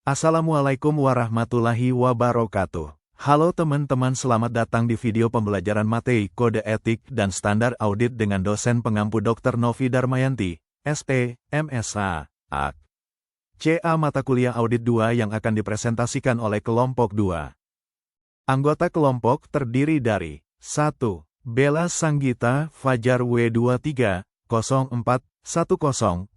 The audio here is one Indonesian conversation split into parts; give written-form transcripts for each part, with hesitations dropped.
Assalamualaikum warahmatullahi wabarakatuh. Halo teman-teman, selamat datang di video pembelajaran materi kode etik dan standar audit dengan dosen pengampu Dr. Novi Darmayanti, ST, MSA, AK. CA mata kuliah audit 2 yang akan dipresentasikan oleh kelompok 2. Anggota kelompok terdiri dari 1. Bella Sanggita Fajar W23 04 1001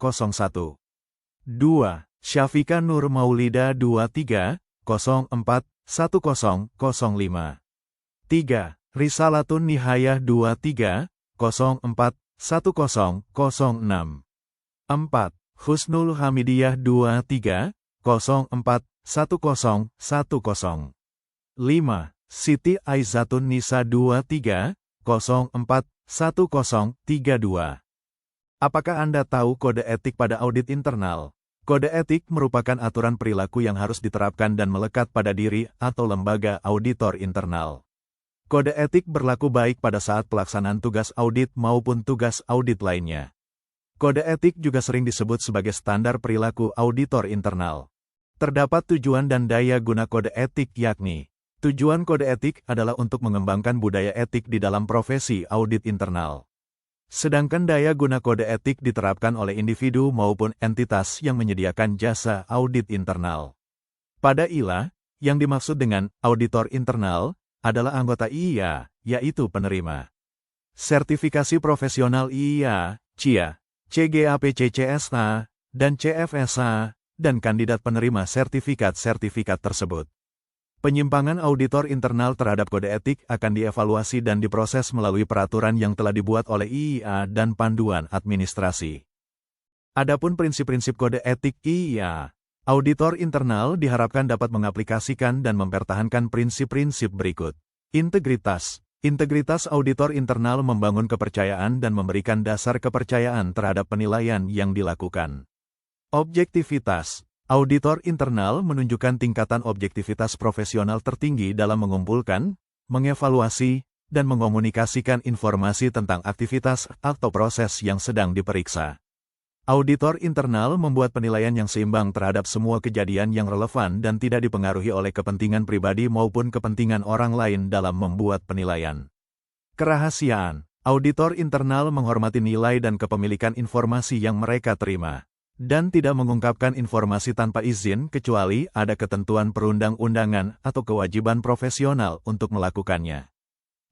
2. Syafika Nur Maulida 23 04 1005 3. Risalatun Nihayah 23 04 1006 4. Husnul Hamidiyah 23 04 1010 5. Siti Aizatun Nisa 23 04 1032. Apakah Anda tahu kode etik pada audit internal? Kode etik merupakan aturan perilaku yang harus diterapkan dan melekat pada diri atau lembaga auditor internal. Kode etik berlaku baik pada saat pelaksanaan tugas audit maupun tugas audit lainnya. Kode etik juga sering disebut sebagai standar perilaku auditor internal. Terdapat tujuan dan daya guna kode etik, yakni tujuan kode etik adalah untuk mengembangkan budaya etik di dalam profesi audit internal. Sedangkan daya guna kode etik diterapkan oleh individu maupun entitas yang menyediakan jasa audit internal. Pada ILA, yang dimaksud dengan auditor internal adalah anggota IIA, yaitu penerima sertifikasi profesional IIA, CIA, CGAP-CCSA, dan CFSA, dan kandidat penerima sertifikat-sertifikat tersebut. Penyimpangan auditor internal terhadap kode etik akan dievaluasi dan diproses melalui peraturan yang telah dibuat oleh IIA dan panduan administrasi. Adapun prinsip-prinsip kode etik IIA, auditor internal diharapkan dapat mengaplikasikan dan mempertahankan prinsip-prinsip berikut. Integritas. Integritas auditor internal membangun kepercayaan dan memberikan dasar kepercayaan terhadap penilaian yang dilakukan. Objektivitas. Auditor internal menunjukkan tingkatan objektivitas profesional tertinggi dalam mengumpulkan, mengevaluasi, dan mengomunikasikan informasi tentang aktivitas atau proses yang sedang diperiksa. Auditor internal membuat penilaian yang seimbang terhadap semua kejadian yang relevan dan tidak dipengaruhi oleh kepentingan pribadi maupun kepentingan orang lain dalam membuat penilaian. Kerahasiaan. Auditor internal menghormati nilai dan kepemilikan informasi yang mereka terima, dan tidak mengungkapkan informasi tanpa izin kecuali ada ketentuan perundang-undangan atau kewajiban profesional untuk melakukannya.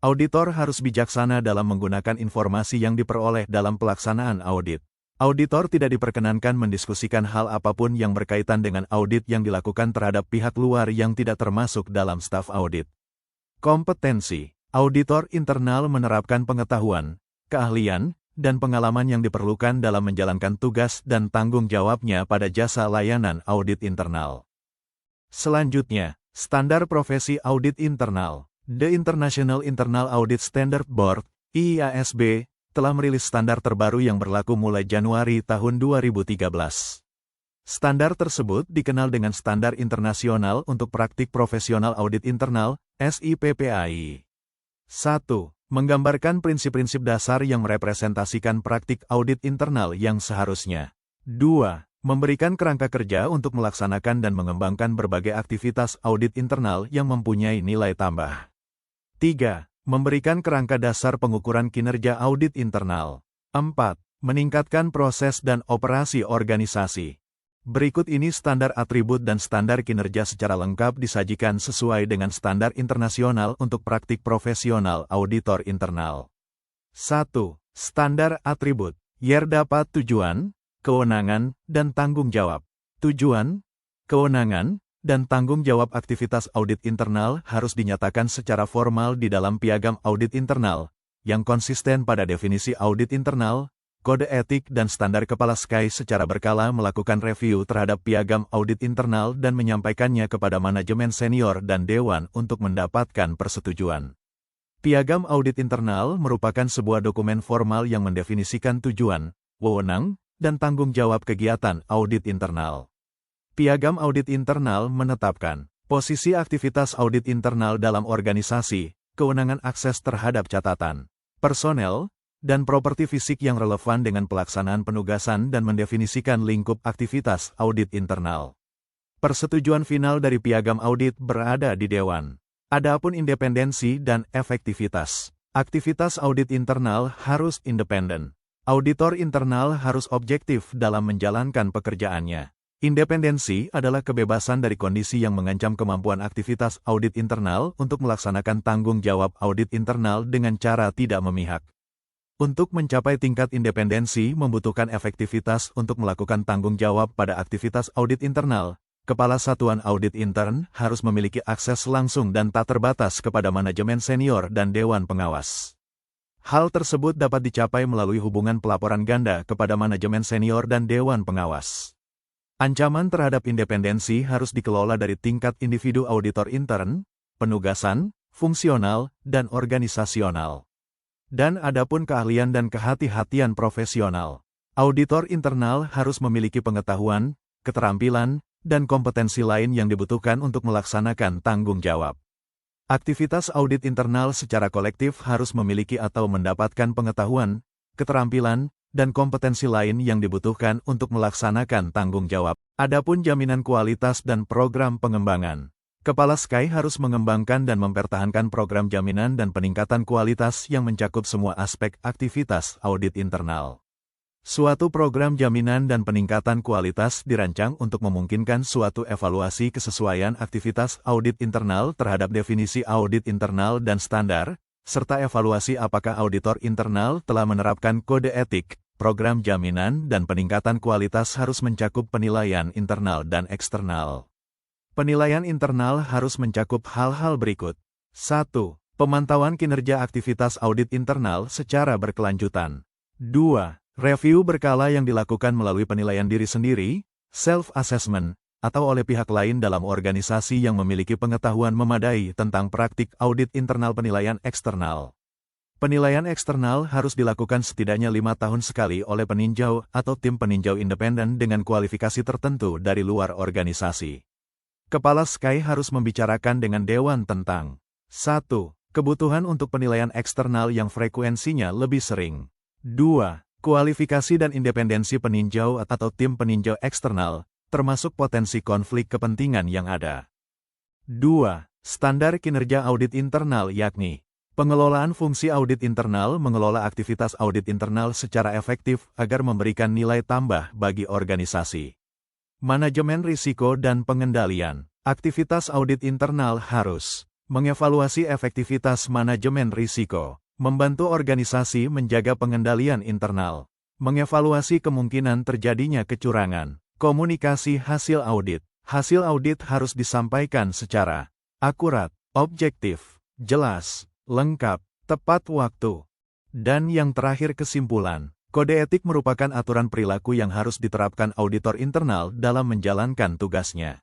Auditor harus bijaksana dalam menggunakan informasi yang diperoleh dalam pelaksanaan audit. Auditor tidak diperkenankan mendiskusikan hal apapun yang berkaitan dengan audit yang dilakukan terhadap pihak luar yang tidak termasuk dalam staf audit. Kompetensi. Auditor internal menerapkan pengetahuan, keahlian, dan pengalaman yang diperlukan dalam menjalankan tugas dan tanggung jawabnya pada jasa layanan audit internal. Selanjutnya, standar profesi audit internal. The International Internal Audit Standard Board, IASB, telah merilis standar terbaru yang berlaku mulai Januari tahun 2013. Standar tersebut dikenal dengan Standar Internasional untuk Praktik Profesional Audit Internal, SIPPAI. 1. Menggambarkan prinsip-prinsip dasar yang merepresentasikan praktik audit internal yang seharusnya. 2. Memberikan kerangka kerja untuk melaksanakan dan mengembangkan berbagai aktivitas audit internal yang mempunyai nilai tambah. 3. Memberikan kerangka dasar pengukuran kinerja audit internal. 4. Meningkatkan proses dan operasi organisasi. Berikut ini standar atribut dan standar kinerja secara lengkap disajikan sesuai dengan standar internasional untuk praktik profesional auditor internal. 1. Standar atribut. Dapat tujuan, kewenangan, dan tanggung jawab. Tujuan, kewenangan, dan tanggung jawab aktivitas audit internal harus dinyatakan secara formal di dalam piagam audit internal, yang konsisten pada definisi audit internal, kode etik dan standar Kepala SKAI secara berkala melakukan review terhadap piagam audit internal dan menyampaikannya kepada manajemen senior dan dewan untuk mendapatkan persetujuan. Piagam audit internal merupakan sebuah dokumen formal yang mendefinisikan tujuan, wewenang, dan tanggung jawab kegiatan audit internal. Piagam audit internal menetapkan posisi aktivitas audit internal dalam organisasi, kewenangan akses terhadap catatan, personel, dan properti fisik yang relevan dengan pelaksanaan penugasan dan mendefinisikan lingkup aktivitas audit internal. Persetujuan final dari piagam audit berada di Dewan. Adapun independensi dan efektivitas. Aktivitas audit internal harus independen. Auditor internal harus objektif dalam menjalankan pekerjaannya. Independensi adalah kebebasan dari kondisi yang mengancam kemampuan aktivitas audit internal untuk melaksanakan tanggung jawab audit internal dengan cara tidak memihak. Untuk mencapai tingkat independensi membutuhkan efektivitas untuk melakukan tanggung jawab pada aktivitas audit internal. Kepala Satuan Audit Intern harus memiliki akses langsung dan tak terbatas kepada manajemen senior dan Dewan Pengawas. Hal tersebut dapat dicapai melalui hubungan pelaporan ganda kepada manajemen senior dan Dewan Pengawas. Ancaman terhadap independensi harus dikelola dari tingkat individu auditor intern, penugasan, fungsional, dan organisasional. Dan adapun keahlian dan kehati-hatian profesional. Auditor internal harus memiliki pengetahuan, keterampilan, dan kompetensi lain yang dibutuhkan untuk melaksanakan tanggung jawab. Aktivitas audit internal secara kolektif harus memiliki atau mendapatkan pengetahuan, keterampilan, dan kompetensi lain yang dibutuhkan untuk melaksanakan tanggung jawab. Adapun jaminan kualitas dan program pengembangan. Kepala SKY harus mengembangkan dan mempertahankan program jaminan dan peningkatan kualitas yang mencakup semua aspek aktivitas audit internal. Suatu program jaminan dan peningkatan kualitas dirancang untuk memungkinkan suatu evaluasi kesesuaian aktivitas audit internal terhadap definisi audit internal dan standar, serta evaluasi apakah auditor internal telah menerapkan kode etik. Program jaminan dan peningkatan kualitas harus mencakup penilaian internal dan eksternal. Penilaian internal harus mencakup hal-hal berikut. 1. Pemantauan kinerja aktivitas audit internal secara berkelanjutan. 2. Review berkala yang dilakukan melalui penilaian diri sendiri, self-assessment, atau oleh pihak lain dalam organisasi yang memiliki pengetahuan memadai tentang praktik audit internal. Penilaian eksternal. Penilaian eksternal harus dilakukan setidaknya 5 tahun sekali oleh peninjau atau tim peninjau independen dengan kualifikasi tertentu dari luar organisasi. Kepala SKY harus membicarakan dengan Dewan tentang 1. Kebutuhan untuk penilaian eksternal yang frekuensinya lebih sering. 2. Kualifikasi dan independensi peninjau atau tim peninjau eksternal, termasuk potensi konflik kepentingan yang ada. 2. Standar kinerja audit internal yakni pengelolaan fungsi audit internal mengelola aktivitas audit internal secara efektif agar memberikan nilai tambah bagi organisasi. Manajemen risiko dan pengendalian. Aktivitas audit internal harus mengevaluasi efektivitas manajemen risiko, membantu organisasi menjaga pengendalian internal, mengevaluasi kemungkinan terjadinya kecurangan, komunikasi hasil audit. Hasil audit harus disampaikan secara akurat, objektif, jelas, lengkap, tepat waktu. Dan yang terakhir kesimpulan. Kode etik merupakan aturan perilaku yang harus diterapkan auditor internal dalam menjalankan tugasnya.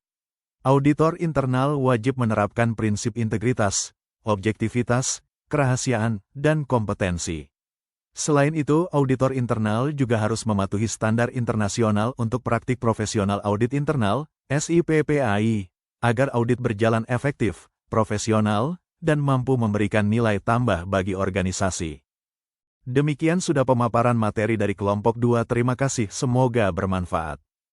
Auditor internal wajib menerapkan prinsip integritas, objektivitas, kerahasiaan, dan kompetensi. Selain itu, auditor internal juga harus mematuhi standar internasional untuk praktik profesional audit internal, SIPPAI, agar audit berjalan efektif, profesional, dan mampu memberikan nilai tambah bagi organisasi. Demikian sudah pemaparan materi dari kelompok 2. Terima kasih, semoga bermanfaat.